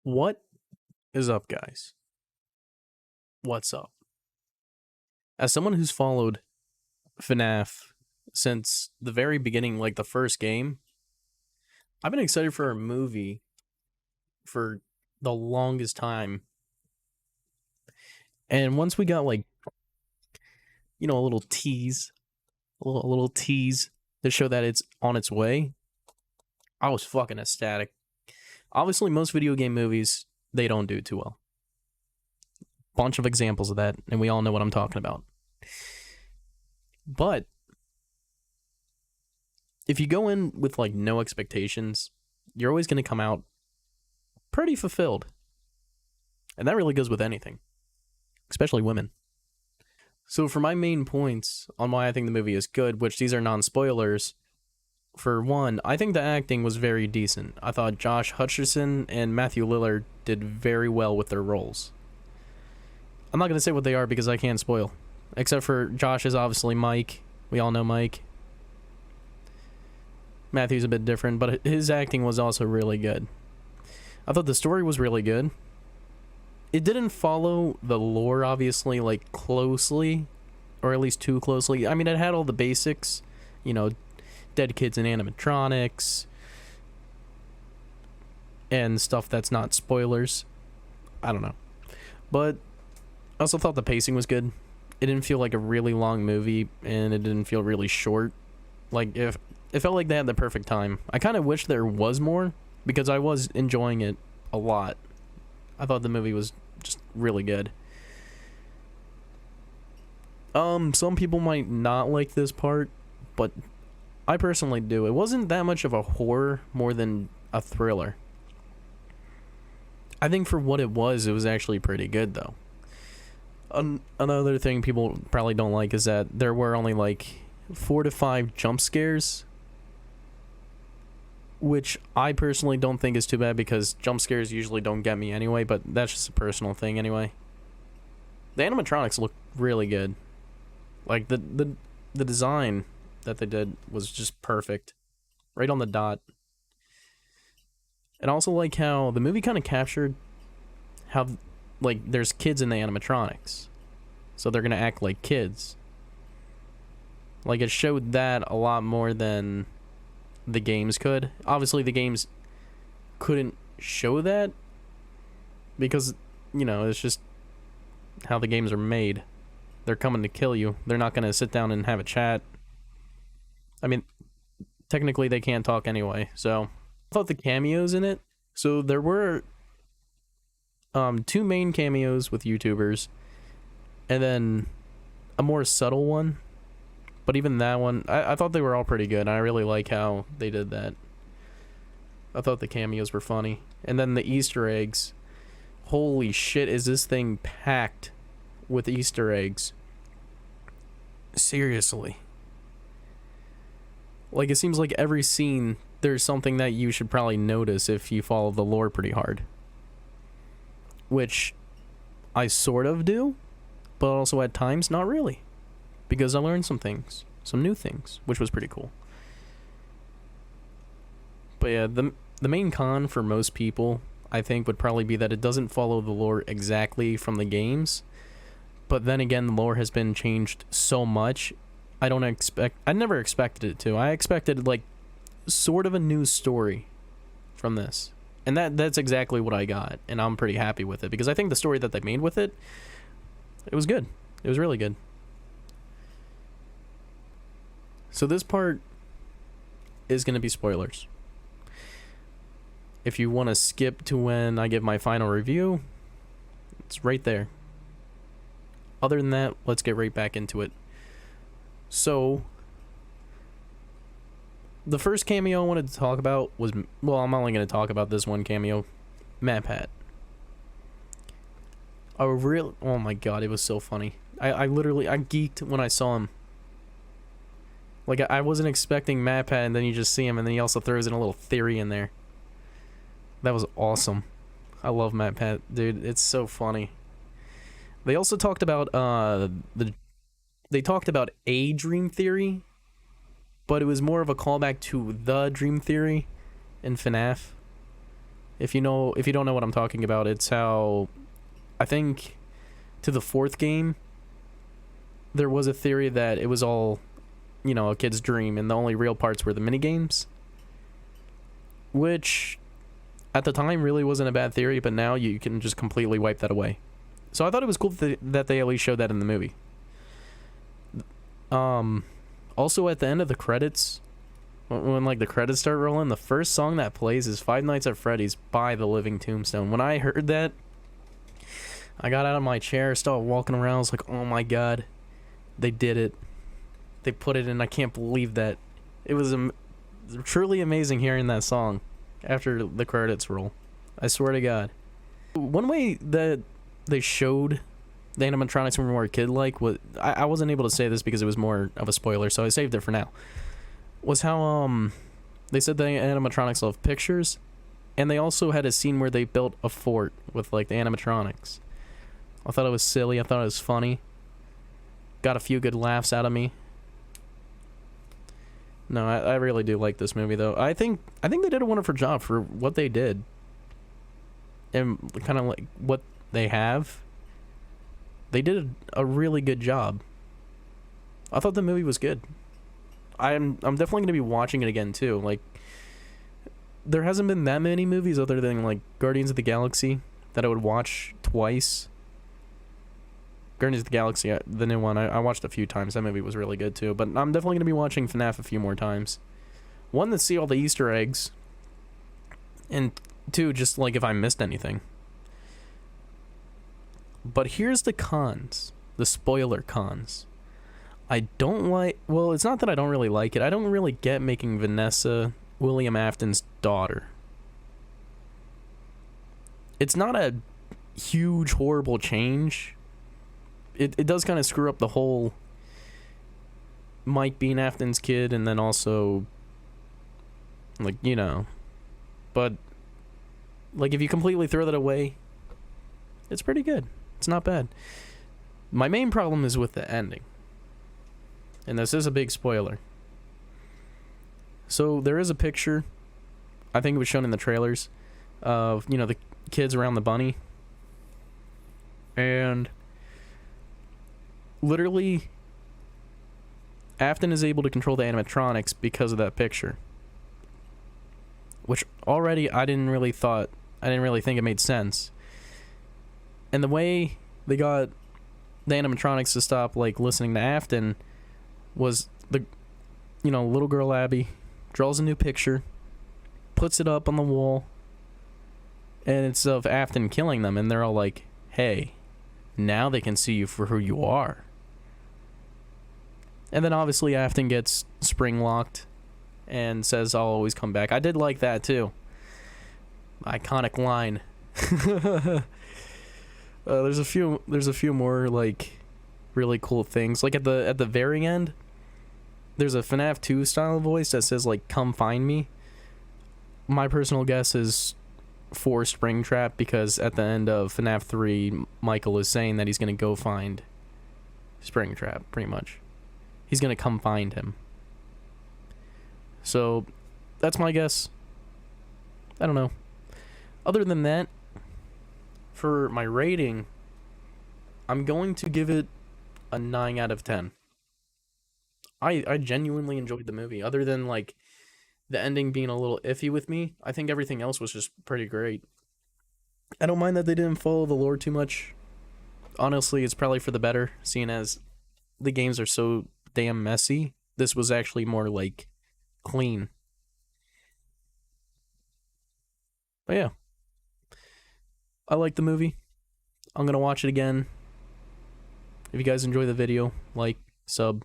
What is up, guys? What's up? As someone who's followed FNAF since the very beginning, like the first game, I've been excited for a movie for the longest time. And once we got a little tease, a little tease to show that it's on its way, I was fucking ecstatic. Obviously, most video game movies, they don't do too well. Bunch of examples of that, and we all know what I'm talking about. But if you go in with no expectations, you're always going to come out pretty fulfilled. And that really goes with anything, especially women. So for my main points on why I think the movie is good, which these are non-spoilers, for one, I think the acting was very decent. I thought Josh Hutcherson and Matthew Lillard did very well with their roles. I'm not going to say what they are because I can't spoil. Except for Josh is obviously Mike. We all know Mike. Matthew's a bit different, but his acting was also really good. I thought the story was really good. It didn't follow the lore, obviously, closely. Or at least too closely. I mean, it had all the basics. Dead kids and animatronics. And stuff that's not spoilers. I don't know. But I also thought the pacing was good. It didn't feel like a really long movie, and it didn't feel really short. If it felt like they had the perfect time. I kind of wish there was more, because I was enjoying it a lot. I thought the movie was just really good. Some people might not like this part, but I personally do. It wasn't that much of a horror, more than a thriller. I think for what it was actually pretty good, though. Another thing people probably don't like is that there were only 4 to 5 jump scares, which I personally don't think is too bad because jump scares usually don't get me anyway, but that's just a personal thing anyway. The animatronics look really good. The design that they did was just perfect. Right on the dot. And I also like how the movie kind of captured how there's kids in the animatronics, so they're gonna act like kids. It showed that a lot more than the games could. Obviously the games couldn't show that because it's just how the games are made. They're coming to kill you. They're not gonna sit down and have a chat. I mean, technically they can't talk anyway. So I thought the cameos in it, so there were 2 main cameos with YouTubers, and then a more subtle one. But even that one, I thought they were all pretty good. I really like how they did that. I thought the cameos were funny. And then the Easter eggs. Holy shit, is this thing packed with Easter eggs. Seriously. It seems like every scene, there's something that you should probably notice if you follow the lore pretty hard. Which I sort of do, but also at times not really, because I learned some things, some new things, which was pretty cool. But yeah, the main con for most people, I think, would probably be that it doesn't follow the lore exactly from the games. But then again, the lore has been changed so much. I never expected it to. I expected sort of a new story from this. And that's exactly what I got, and I'm pretty happy with it, because I think the story that they made with it was good. It was really good. So this part is going to be spoilers. If you want to skip to when I give my final review, it's right there. Other than that, let's get right back into it. So the first cameo I wanted to talk about was, well, I'm only going to talk about this one cameo, MatPat. Oh my god, it was so funny. I geeked when I saw him. I wasn't expecting MatPat, and then you just see him, and then he also throws in a little theory in there. That was awesome. I love MatPat, dude. It's so funny. They also talked about they talked about a dream theory, but it was more of a callback to the dream theory in FNAF. If you don't know what I'm talking about, it's how I think to the fourth game there was a theory that it was all, a kid's dream, and the only real parts were the mini games, which at the time really wasn't a bad theory, but now you can just completely wipe that away. So I thought it was cool that they at least showed that in the movie. Also at the end of the credits, when like the credits start rolling, the first song that plays is Five Nights at Freddy's by The Living Tombstone. When I heard that, I got out of my chair, started walking around. I was like, oh my god, they did it. They put it in. I can't believe that. It was truly amazing hearing that song after the credits roll. I swear to god. One way that they showed the animatronics were more kid-like, I wasn't able to say this because it was more of a spoiler, so I saved it for now, was how they said the animatronics love pictures, and they also had a scene where they built a fort with like the animatronics. I thought it was silly. I thought it was funny. Got a few good laughs out of me. No, I really do like this movie though. I think they did a wonderful job for what they did, and kind of like what they have. They did a really good job. I thought the movie was good. I'm definitely going to be watching it again too. Like, there hasn't been that many movies other than like Guardians of the Galaxy that I would watch twice. Guardians of the Galaxy, the new one, I watched a few times. That movie was really good too. But I'm definitely going to be watching FNAF a few more times. One, to see all the Easter eggs. And two, just like if I missed anything. But here's the cons. The spoiler cons. I don't like... Well, it's not that I don't really like it. I don't really get making Vanessa William Afton's daughter. It's not a huge, horrible change. It does kind of screw up the whole Mike being Afton's kid, and then also, like, But, like, if you completely throw that away, it's pretty good. It's not bad. My main problem is with the ending. And this is a big spoiler. So there is a picture, I think it was shown in the trailers, of, the kids around the bunny. And literally, Afton is able to control the animatronics because of that picture. Which already I didn't really think it made sense. And the way they got the animatronics to stop, like, listening to Afton was little girl Abby draws a new picture, puts it up on the wall, and it's of Afton killing them, and they're all like, hey, now they can see you for who you are. And then obviously Afton gets spring locked and says, I'll always come back. I did like that too. Iconic line. There's a few more like really cool things. Like at the very end, there's a FNAF 2 style voice that says like "Come find me." My personal guess is for Springtrap, because at the end of FNAF 3, Michael is saying that he's gonna go find Springtrap. Pretty much, he's gonna come find him. So that's my guess. I don't know. Other than that, for my rating, I'm going to give it a 9 out of 10. I genuinely enjoyed the movie. Other than, like, the ending being a little iffy with me, I think everything else was just pretty great. I don't mind that they didn't follow the lore too much. Honestly, it's probably for the better, seeing as the games are so damn messy. This was actually more, like, clean. But yeah. I like the movie. I'm gonna watch it again. If you guys enjoy the video, like, sub,